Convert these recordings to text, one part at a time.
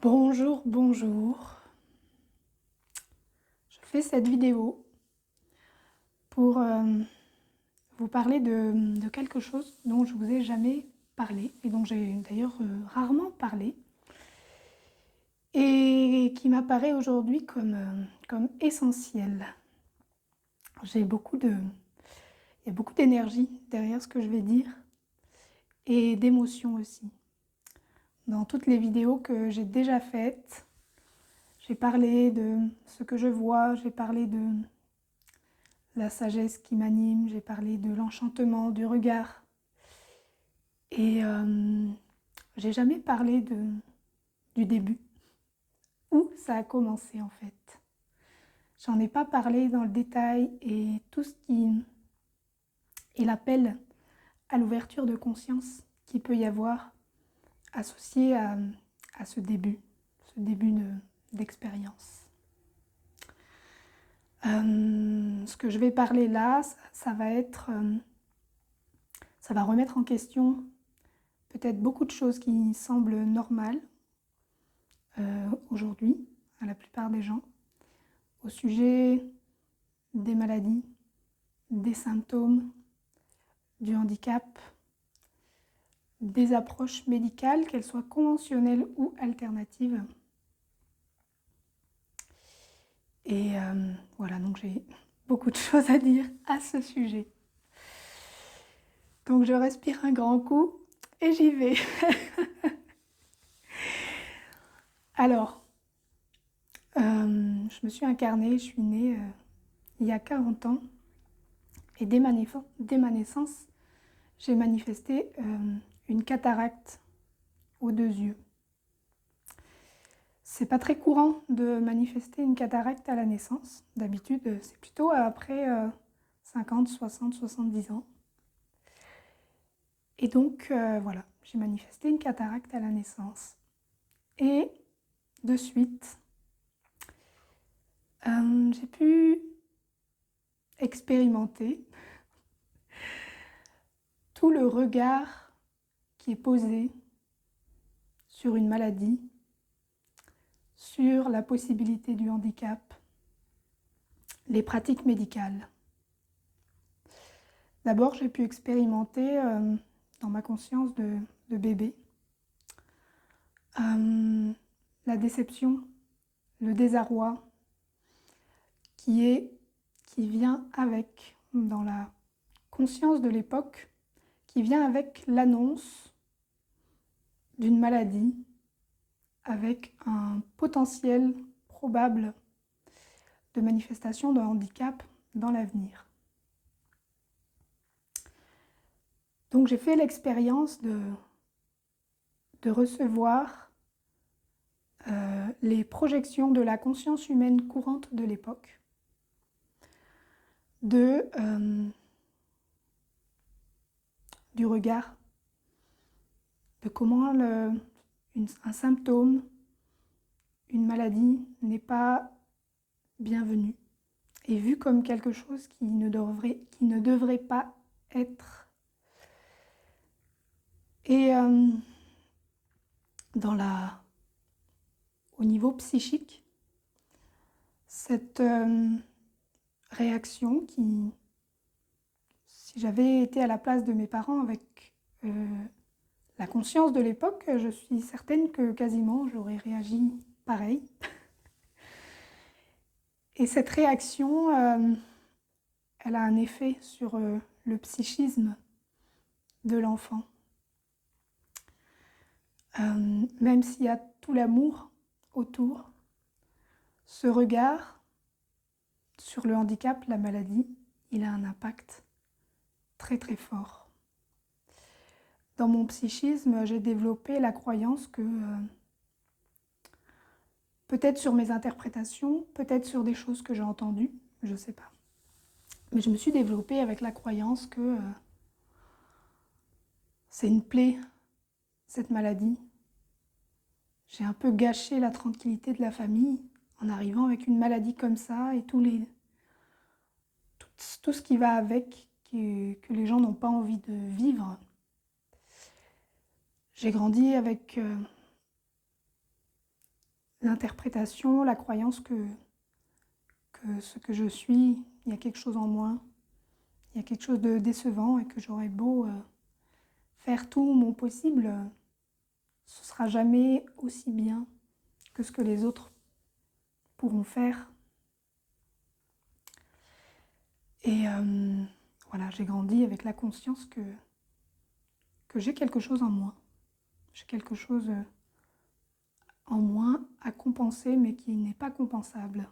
Bonjour, bonjour. Je fais cette vidéo pour vous parler de quelque chose dont je vous ai jamais parlé et dont j'ai d'ailleurs rarement parlé et qui m'apparaît aujourd'hui comme essentiel. Il y a beaucoup d'énergie derrière ce que je vais dire et d'émotion aussi. Dans toutes les vidéos que j'ai déjà faites, j'ai parlé de ce que je vois, j'ai parlé de la sagesse qui m'anime, j'ai parlé de l'enchantement du regard. Et j'ai jamais parlé du début, où ça a commencé en fait. J'en ai pas parlé dans le détail et tout ce qui est l'appel à l'ouverture de conscience qu'il peut y avoir associé à ce début d'expérience. Ce que je vais parler là, ça va remettre en question peut-être beaucoup de choses qui semblent normales aujourd'hui à la plupart des gens, au sujet des maladies, des symptômes, du handicap, des approches médicales, qu'elles soient conventionnelles ou alternatives. Et voilà, donc j'ai beaucoup de choses à dire à ce sujet. Donc je respire un grand coup et j'y vais. Alors, je me suis incarnée, je suis née il y a 40 ans et dès ma naissance, j'ai manifesté une cataracte aux deux yeux. C'est pas très courant de manifester une cataracte à la naissance. D'habitude, c'est plutôt après 50, 60, 70 ans. Et donc, voilà, j'ai manifesté une cataracte à la naissance. Et de suite, j'ai pu expérimenter tout le regard qui est posé sur une maladie, sur la possibilité du handicap, les pratiques médicales. D'abord, j'ai pu expérimenter dans ma conscience de bébé la déception, le désarroi qui vient avec, dans la conscience de l'époque, qui vient avec l'annonce d'une maladie, avec un potentiel probable de manifestation de handicap dans l'avenir. Donc j'ai fait l'expérience de recevoir les projections de la conscience humaine courante de l'époque, du regard, de comment un symptôme, une maladie n'est pas bienvenue et vu comme quelque chose qui ne devrait pas être. Et au niveau psychique, cette réaction qui, si j'avais été à la place de mes parents avec la conscience de l'époque, je suis certaine que quasiment j'aurais réagi pareil. Et cette réaction, elle a un effet sur le psychisme de l'enfant. Même s'il y a tout l'amour autour, ce regard sur le handicap, la maladie, il a un impact très très fort. Dans mon psychisme, j'ai développé la croyance que, peut-être sur mes interprétations, peut-être sur des choses que j'ai entendues, je ne sais pas. Mais je me suis développée avec la croyance que c'est une plaie, cette maladie. J'ai un peu gâché la tranquillité de la famille en arrivant avec une maladie comme ça et tout ce qui va avec, que les gens n'ont pas envie de vivre. J'ai grandi avec l'interprétation, la croyance que ce que je suis, il y a quelque chose en moins, il y a quelque chose de décevant et que j'aurais beau faire tout mon possible, ce ne sera jamais aussi bien que ce que les autres pourront faire. Et voilà, j'ai grandi avec la conscience que j'ai quelque chose en moi. J'ai quelque chose en moins à compenser, mais qui n'est pas compensable.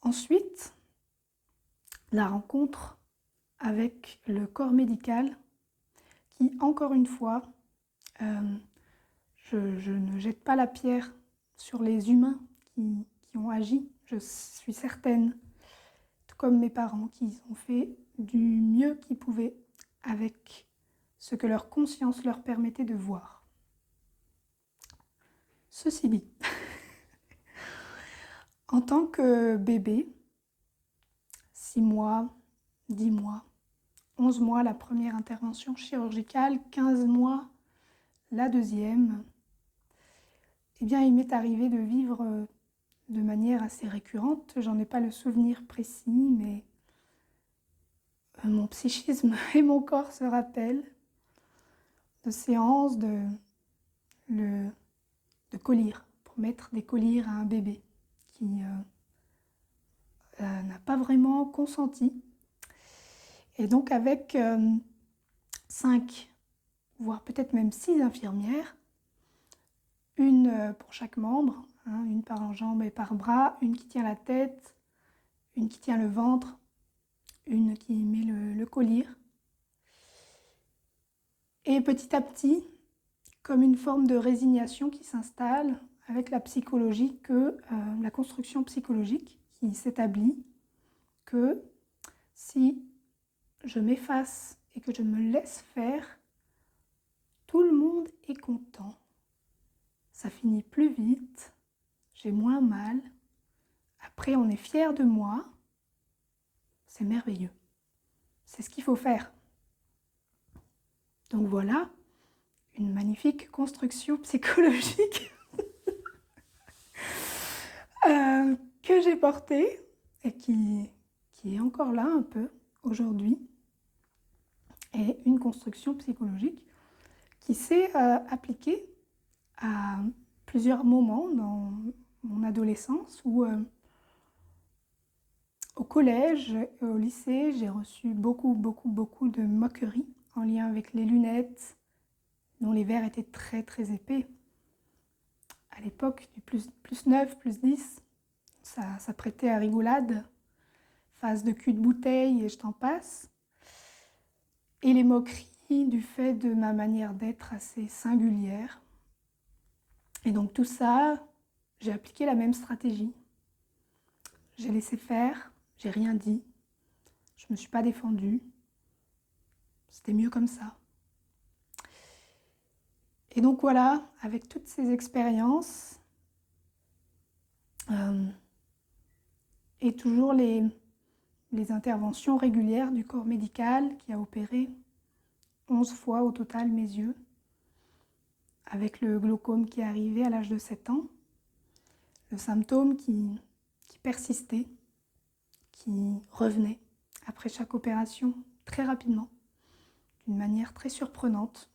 Ensuite, la rencontre avec le corps médical qui, encore une fois, je ne jette pas la pierre sur les humains qui ont agi. Je suis certaine, tout comme mes parents, qu'ils ont fait du mieux qu'ils pouvaient avec ce que leur conscience leur permettait de voir. Ceci dit, en tant que bébé, 6 mois, 10 mois, 11 mois la première intervention chirurgicale, 15 mois la deuxième, eh bien il m'est arrivé de vivre de manière assez récurrente. J'en ai pas le souvenir précis, mais mon psychisme et mon corps se rappellent de séances de collyre, pour mettre des collyres à un bébé qui n'a pas vraiment consenti. Et donc avec 5, voire peut-être même 6 infirmières, une pour chaque membre, hein, une par jambe et par bras, une qui tient la tête, une qui tient le ventre, une qui met le collyre. Et petit à petit, comme une forme de résignation qui s'installe avec la psychologie, la construction psychologique qui s'établit, que si je m'efface et que je me laisse faire, tout le monde est content. Ça finit plus vite, j'ai moins mal. Après, on est fier de moi. C'est merveilleux. C'est ce qu'il faut faire. Donc voilà, une magnifique construction psychologique que j'ai portée et qui est encore là un peu aujourd'hui. Et une construction psychologique qui s'est appliquée à plusieurs moments dans mon adolescence où au collège et au lycée, j'ai reçu beaucoup de moqueries en lien avec les lunettes dont les verres étaient très très épais. À l'époque, du plus 9, plus 10, ça prêtait à rigolade, face de cul de bouteille et je t'en passe. Et les moqueries du fait de ma manière d'être assez singulière. Et donc tout ça, j'ai appliqué la même stratégie. J'ai laissé faire, j'ai rien dit, je ne me suis pas défendue. C'était mieux comme ça. Et donc voilà, avec toutes ces expériences, et toujours les interventions régulières du corps médical qui a opéré 11 fois au total mes yeux, avec le glaucome qui est arrivé à l'âge de 7 ans, le symptôme qui persistait, qui revenait après chaque opération très rapidement, d'une manière très surprenante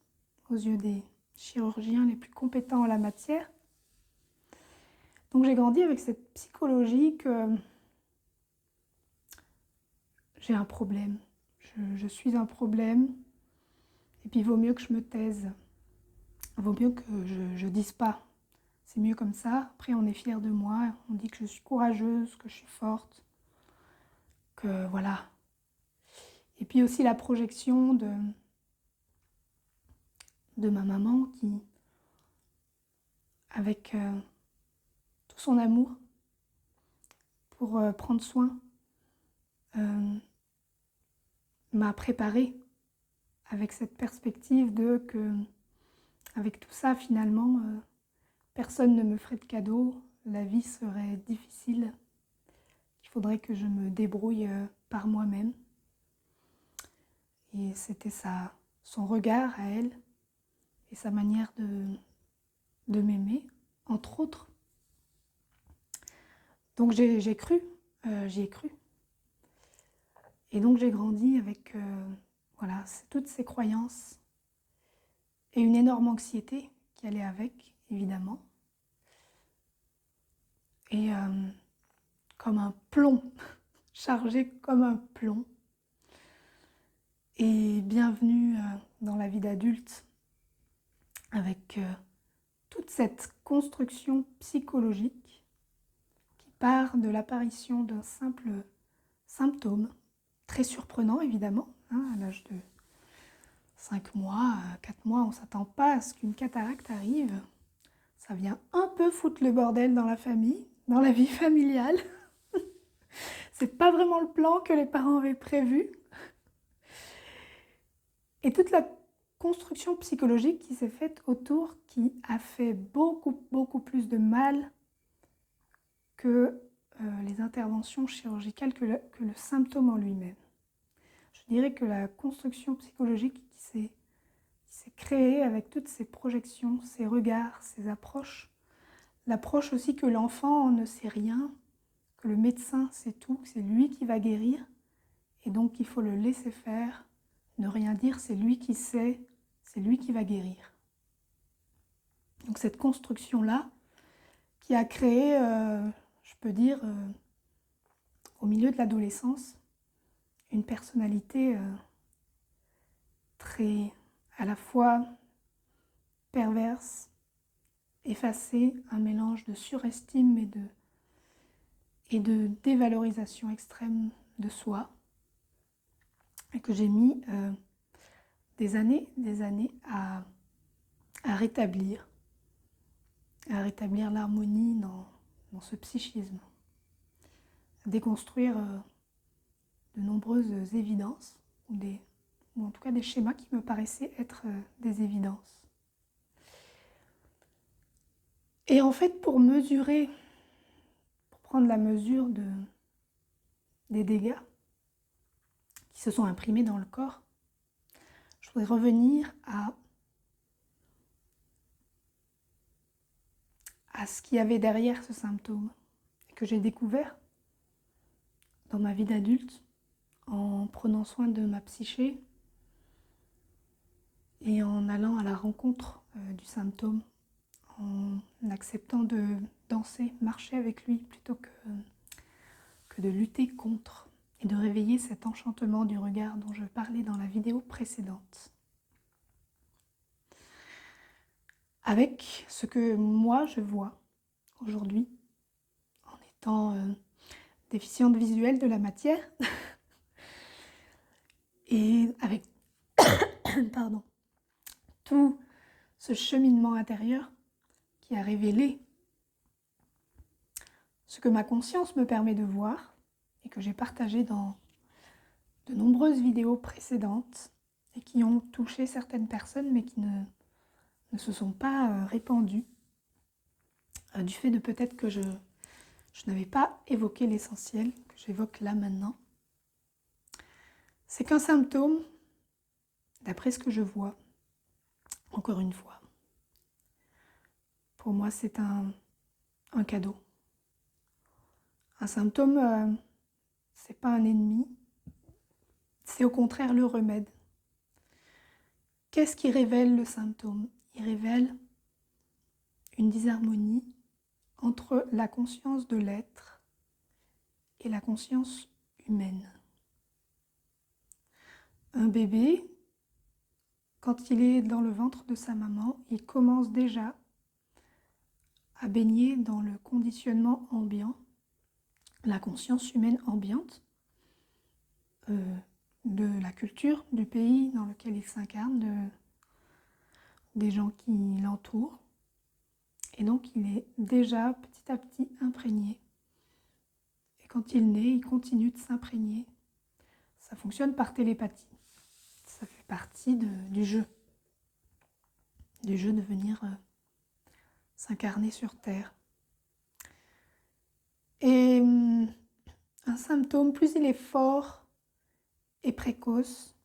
aux yeux des chirurgiens les plus compétents en la matière. Donc j'ai grandi avec cette psychologie que j'ai un problème, je suis un problème, et puis il vaut mieux que je me taise, il vaut mieux que je dise pas. C'est mieux comme ça. Après, on est fier de moi, on dit que je suis courageuse, que je suis forte, que voilà. Et puis aussi la projection de ma maman qui, avec tout son amour pour prendre soin, m'a préparée avec cette perspective que, avec tout ça, finalement, personne ne me ferait de cadeau, la vie serait difficile, il faudrait que je me débrouille par moi-même. Et c'était son regard à elle et sa manière de m'aimer, entre autres. Donc j'ai cru, j'y ai cru. Et donc j'ai grandi avec voilà, toutes ces croyances et une énorme anxiété qui allait avec, évidemment. Et comme un plomb, chargé comme un plomb. Et bienvenue dans la vie d'adulte avec toute cette construction psychologique qui part de l'apparition d'un simple symptôme, très surprenant évidemment, hein, à l'âge de 5 mois, 4 mois, on ne s'attend pas à ce qu'une cataracte arrive. Ça vient un peu foutre le bordel dans la famille, dans la vie familiale. C'est pas vraiment le plan que les parents avaient prévu. Et toute la construction psychologique qui s'est faite autour, qui a fait beaucoup plus de mal que les interventions chirurgicales, que le symptôme en lui-même. Je dirais que la construction psychologique qui s'est créée avec toutes ces projections, ces regards, ces approches, l'approche aussi que l'enfant ne sait rien, que le médecin sait tout, que c'est lui qui va guérir, et donc il faut le laisser faire, ne rien dire, c'est lui qui sait, c'est lui qui va guérir. Donc cette construction-là, qui a créé, je peux dire, au milieu de l'adolescence, une personnalité très, à la fois perverse, effacée, un mélange de surestime et de dévalorisation extrême de soi, et que j'ai mis des années à rétablir l'harmonie dans ce psychisme, à déconstruire de nombreuses évidences, ou en tout cas des schémas qui me paraissaient être des évidences. Et en fait, pour prendre la mesure des dégâts qui se sont imprimés dans le corps, je voudrais revenir à ce qu'il y avait derrière ce symptôme, et que j'ai découvert dans ma vie d'adulte, en prenant soin de ma psyché et en allant à la rencontre du symptôme, en acceptant de danser, marcher avec lui plutôt que de lutter contre, et de réveiller cet enchantement du regard dont je parlais dans la vidéo précédente. Avec ce que moi je vois aujourd'hui, en étant déficiente visuelle de la matière, et avec pardon, tout ce cheminement intérieur qui a révélé ce que ma conscience me permet de voir et que j'ai partagé dans de nombreuses vidéos précédentes et qui ont touché certaines personnes mais qui ne se sont pas répandues du fait de peut-être que je n'avais pas évoqué l'essentiel que j'évoque là maintenant. C'est qu'un symptôme, d'après ce que je vois, encore une fois, pour moi c'est un cadeau. Un symptôme, c'est pas un ennemi, c'est au contraire le remède. Qu'est-ce qui révèle le symptôme? Il révèle une disharmonie entre la conscience de l'être et la conscience humaine. Un bébé, quand il est dans le ventre de sa maman, il commence déjà à baigner dans le conditionnement ambiant, la conscience humaine ambiante, de la culture, du pays dans lequel il s'incarne, des gens qui l'entourent. Et donc il est déjà petit à petit imprégné. Et quand il naît, il continue de s'imprégner. Ça fonctionne par télépathie. Ça fait partie du jeu de venir s'incarner sur Terre. Et un symptôme, plus il est fort et précoce,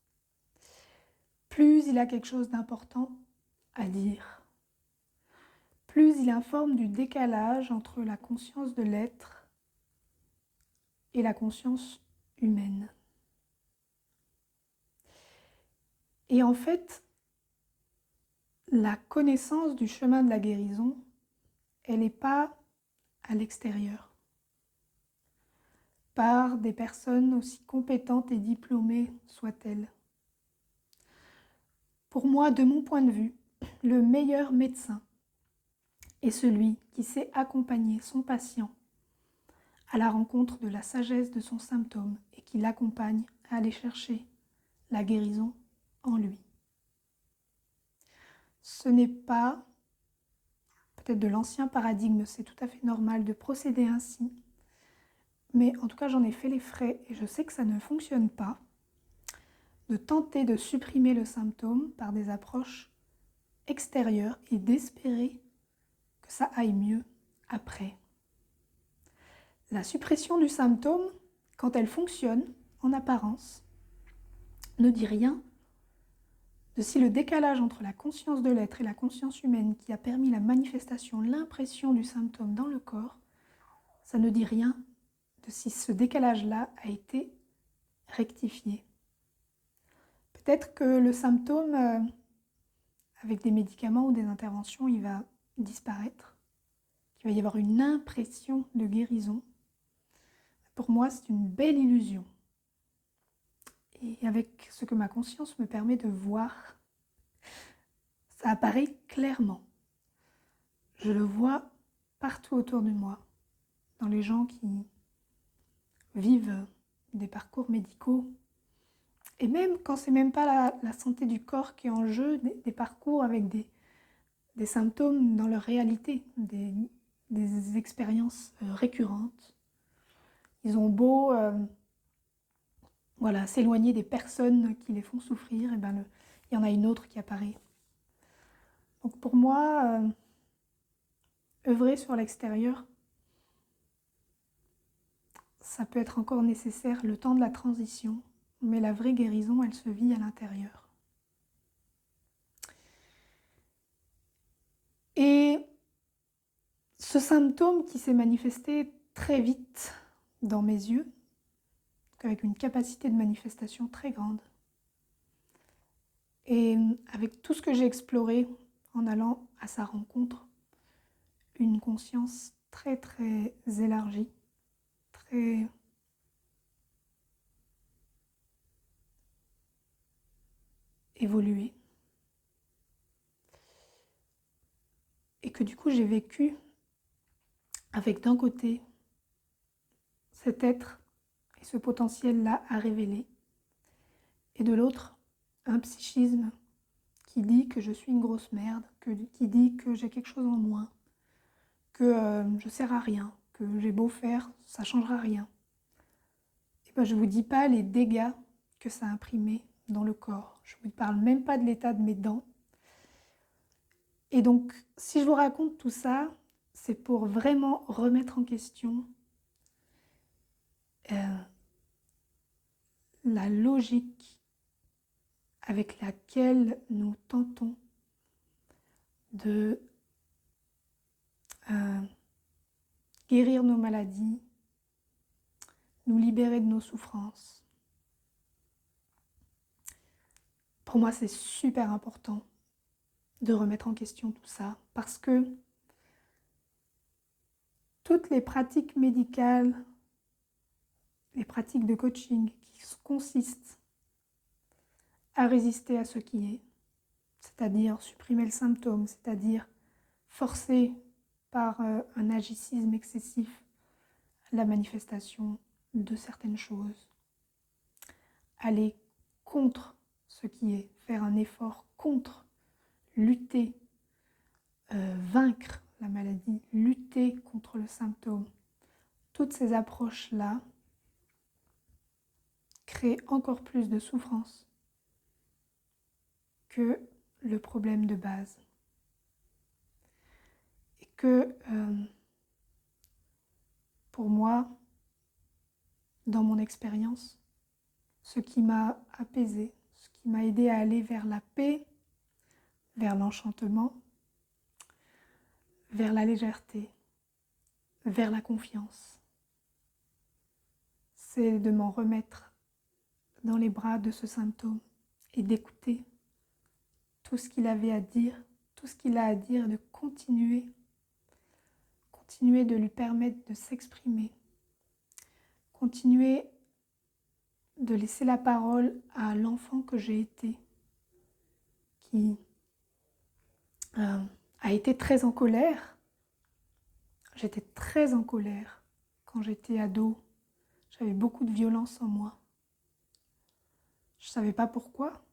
plus il a quelque chose d'important à dire. plus il informe du décalage entre la conscience de l'être et la conscience humaine. Et en fait, la connaissance du chemin de la guérison, elle n'est pas à l'extérieur, par des personnes aussi compétentes et diplômées soient-elles. Pour moi, de mon point de vue, le meilleur médecin est celui qui sait accompagner son patient à la rencontre de la sagesse de son symptôme et qui l'accompagne à aller chercher la guérison en lui. Ce n'est pas, peut-être de l'ancien paradigme, c'est tout à fait normal de procéder ainsi, mais en tout cas j'en ai fait les frais et je sais que ça ne fonctionne pas, de tenter de supprimer le symptôme par des approches extérieures et d'espérer que ça aille mieux après. La suppression du symptôme, quand elle fonctionne en apparence, ne dit rien de si le décalage entre la conscience de l'être et la conscience humaine qui a permis la manifestation, l'impression du symptôme dans le corps, ça ne dit rien de si ce décalage-là a été rectifié. Peut-être que le symptôme, avec des médicaments ou des interventions, il va disparaître, qu'il va y avoir une impression de guérison. Pour moi, c'est une belle illusion. Et avec ce que ma conscience me permet de voir, ça apparaît clairement. Je le vois partout autour de moi, dans les gens qui vivent des parcours médicaux. Et même quand c'est même pas la santé du corps qui est en jeu, des parcours avec des symptômes dans leur réalité, des expériences récurrentes. Ils ont beau s'éloigner des personnes qui les font souffrir, et ben il y en a une autre qui apparaît. Donc pour moi, œuvrer sur l'extérieur, ça peut être encore nécessaire le temps de la transition, mais la vraie guérison, elle se vit à l'intérieur. Et ce symptôme qui s'est manifesté très vite dans mes yeux, avec une capacité de manifestation très grande, et avec tout ce que j'ai exploré en allant à sa rencontre, une conscience très très élargie, très évoluée, et que du coup j'ai vécu avec d'un côté cet être et ce potentiel-là à révéler, et de l'autre un psychisme qui dit que je suis une grosse merde, qui dit que j'ai quelque chose en moins, que je sers à rien, que j'ai beau faire, ça ne changera rien. Et ben, je ne vous dis pas les dégâts que ça a imprimé dans le corps. Je ne vous parle même pas de l'état de mes dents. Et donc, si je vous raconte tout ça, c'est pour vraiment remettre en question la logique avec laquelle nous tentons de guérir nos maladies, nous libérer de nos souffrances. Pour moi, c'est super important de remettre en question tout ça, parce que toutes les pratiques médicales, les pratiques de coaching qui consistent à résister à ce qui est, c'est-à-dire supprimer le symptôme, c'est-à-dire forcer par un agicisme excessif la manifestation de certaines choses, aller contre ce qui est, faire un effort contre, lutter, vaincre la maladie, lutter contre le symptôme. Toutes ces approches-là créent encore plus de souffrance que le problème de base. Et que, pour moi, dans mon expérience, ce qui m'a apaisée, ce qui m'a aidé à aller vers la paix, vers l'enchantement, vers la légèreté, vers la confiance. C'est de m'en remettre dans les bras de ce symptôme et d'écouter tout ce qu'il avait à dire, tout ce qu'il a à dire, et de continuer de lui permettre de s'exprimer, continuer de laisser la parole à l'enfant que j'ai été, qui a été très en colère. J'étais très en colère quand j'étais ado. J'avais beaucoup de violence en moi. Je ne savais pas pourquoi.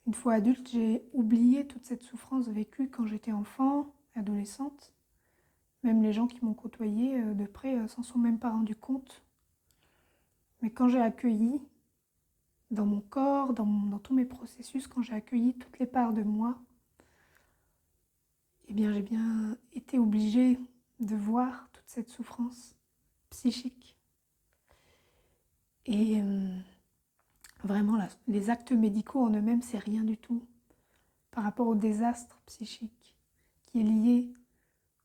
Une fois adulte, j'ai oublié toute cette souffrance vécue quand j'étais enfant, adolescente. Même les gens qui m'ont côtoyée de près s'en sont même pas rendus compte. Mais quand j'ai accueilli dans mon corps, dans tous mes processus, quand j'ai accueilli toutes les parts de moi, eh bien j'ai bien été obligée de voir toute cette souffrance psychique. Et vraiment, les actes médicaux en eux-mêmes, c'est rien du tout par rapport au désastre psychique qui est lié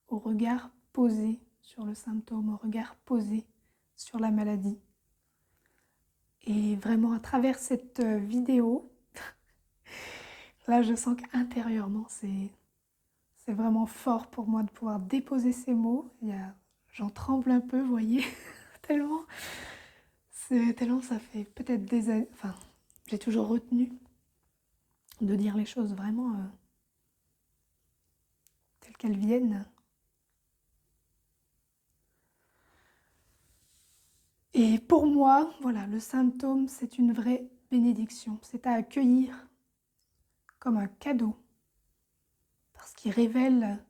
au regard posé sur le symptôme, au regard posé sur la maladie. Et vraiment, à travers cette vidéo, là, je sens qu'intérieurement, c'est vraiment fort pour moi de pouvoir déposer ces mots. J'en tremble un peu, vous voyez, tellement ça fait peut-être des années. Enfin, j'ai toujours retenu de dire les choses vraiment telles qu'elles viennent. Et pour moi, voilà, le symptôme, c'est une vraie bénédiction. C'est à accueillir comme un cadeau, parce qu'il révèle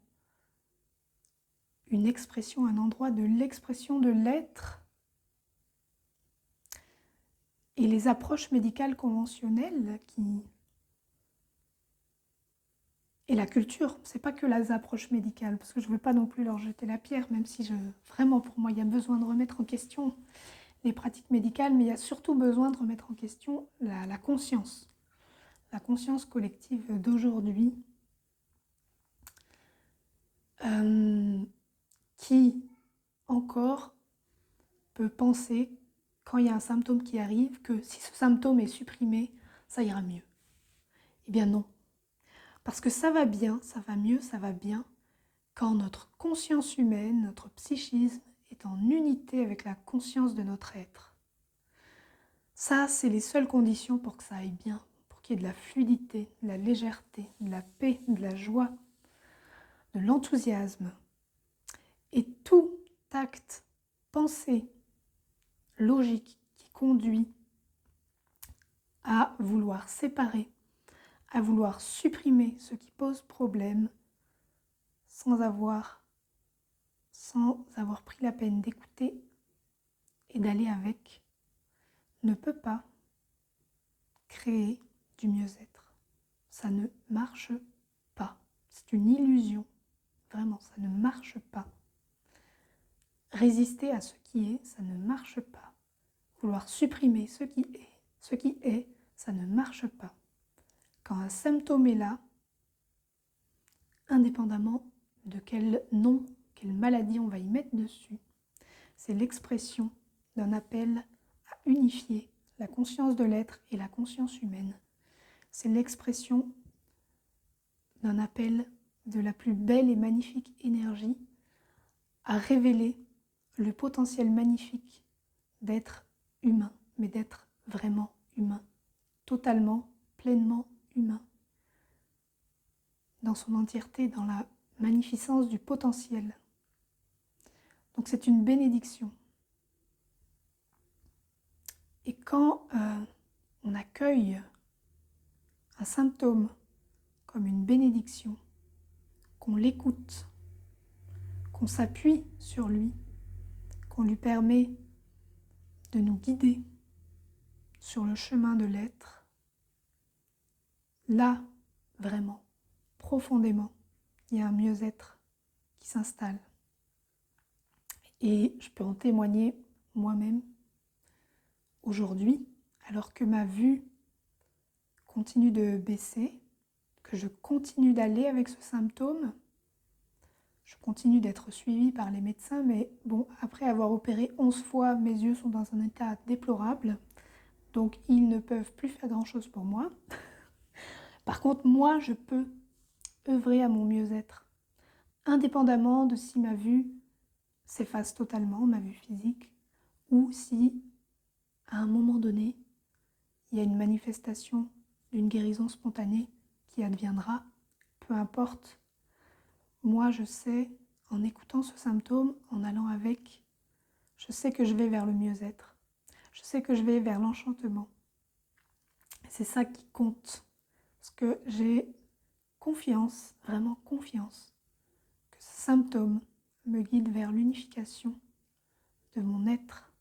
une expression, un endroit de l'expression de l'être. Et les approches médicales conventionnelles et la culture, c'est pas que les approches médicales, parce que je veux pas non plus leur jeter la pierre, même si vraiment pour moi il y a besoin de remettre en question les pratiques médicales, mais il y a surtout besoin de remettre en question la conscience collective d'aujourd'hui, qui encore peut penser, quand il y a un symptôme qui arrive, que si ce symptôme est supprimé, ça ira mieux. Eh bien non. Parce que ça va bien, ça va mieux, ça va bien, quand notre conscience humaine, notre psychisme est en unité avec la conscience de notre être. Ça, c'est les seules conditions pour que ça aille bien, pour qu'il y ait de la fluidité, de la légèreté, de la paix, de la joie, de l'enthousiasme. Et tout acte, pensée, logique qui conduit à vouloir séparer, à vouloir supprimer ce qui pose problème sans avoir pris la peine d'écouter et d'aller avec, ne peut pas créer du mieux-être. Ça ne marche pas. C'est une illusion. Vraiment, ça ne marche pas. Résister à ce qui est, ça ne marche pas. Vouloir supprimer ce qui est, ça ne marche pas. Quand un symptôme est là, indépendamment de quel nom, quelle maladie on va y mettre dessus, c'est l'expression d'un appel à unifier la conscience de l'être et la conscience humaine. C'est l'expression d'un appel de la plus belle et magnifique énergie à révéler le potentiel magnifique d'être humain, mais d'être vraiment humain, totalement, pleinement humain, dans son entièreté, dans la magnificence du potentiel. Donc c'est une bénédiction. Et quand on accueille un symptôme comme une bénédiction, qu'on l'écoute, qu'on s'appuie sur lui, qu'on lui permet de nous guider sur le chemin de l'être, là, vraiment, profondément, il y a un mieux-être qui s'installe. Et je peux en témoigner moi-même aujourd'hui, alors que ma vue continue de baisser, que je continue d'aller avec ce symptôme, Je continue d'être suivie par les médecins, mais bon, après avoir opéré 11 fois, mes yeux sont dans un état déplorable. Donc, ils ne peuvent plus faire grand-chose pour moi. Par contre, moi, je peux œuvrer à mon mieux-être, indépendamment de si ma vue s'efface totalement, ma vue physique, ou si, à un moment donné, il y a une manifestation d'une guérison spontanée qui adviendra, peu importe. Moi, je sais, en écoutant ce symptôme, en allant avec, je sais que je vais vers le mieux-être. Je sais que je vais vers l'enchantement. C'est ça qui compte. Parce que j'ai confiance, vraiment confiance, que ce symptôme me guide vers l'unification de mon être,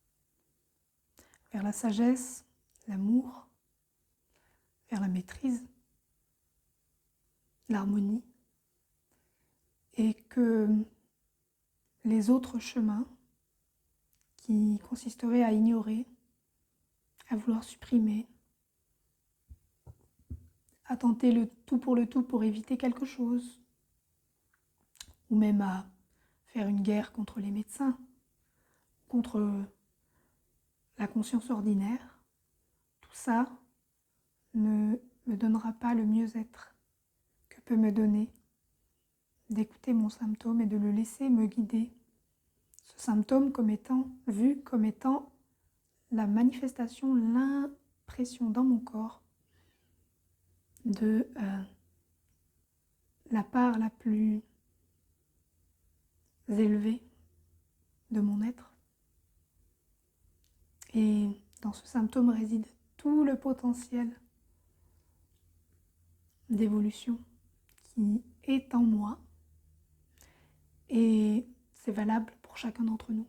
vers la sagesse, l'amour, vers la maîtrise, l'harmonie, et que les autres chemins qui consisteraient à ignorer, à vouloir supprimer, à tenter le tout pour éviter quelque chose, ou même à faire une guerre contre les médecins, contre la conscience ordinaire, tout ça ne me donnera pas le mieux-être que peut me donner d'écouter mon symptôme et de le laisser me guider. Ce symptôme comme étant vu comme étant la manifestation, l'impression dans mon corps de la part la plus élevée de mon être. Et dans ce symptôme réside tout le potentiel d'évolution qui est en moi. Et c'est valable pour chacun d'entre nous.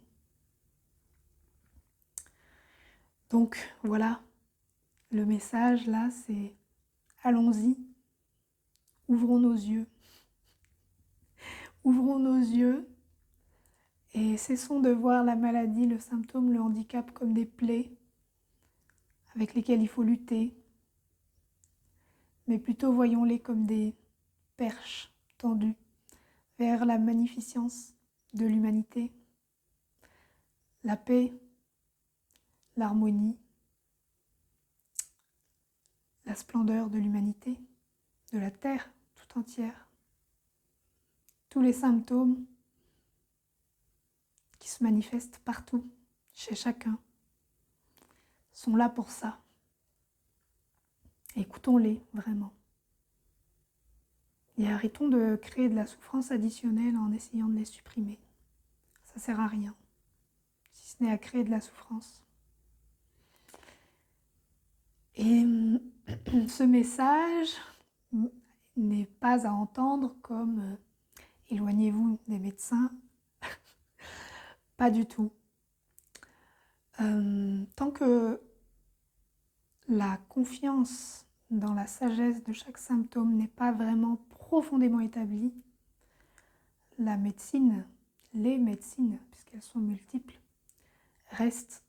Donc voilà, le message là, c'est allons-y, ouvrons nos yeux. Ouvrons nos yeux et cessons de voir la maladie, le symptôme, le handicap comme des plaies avec lesquelles il faut lutter, mais plutôt voyons-les comme des perches tendues vers la magnificence de l'humanité, la paix, l'harmonie, la splendeur de l'humanité, de la terre tout entière. Tous les symptômes qui se manifestent partout, chez chacun, sont là pour ça. Écoutons-les vraiment. Et arrêtons de créer de la souffrance additionnelle en essayant de les supprimer. Ça ne sert à rien, si ce n'est à créer de la souffrance. Et ce message n'est pas à entendre comme éloignez-vous des médecins. Pas du tout. Tant que la confiance dans la sagesse de chaque symptôme n'est pas vraiment profondément établie, la médecine, les médecines, puisqu'elles sont multiples, restent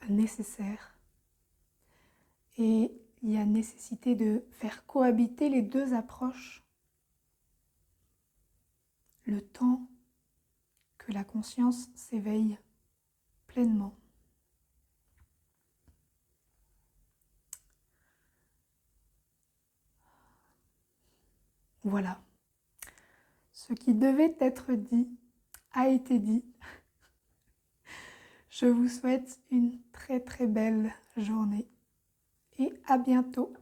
nécessaires. Et il y a nécessité de faire cohabiter les deux approches le temps que la conscience s'éveille pleinement. Voilà. Ce qui devait être dit a été dit. Je vous souhaite une très très belle journée et à bientôt.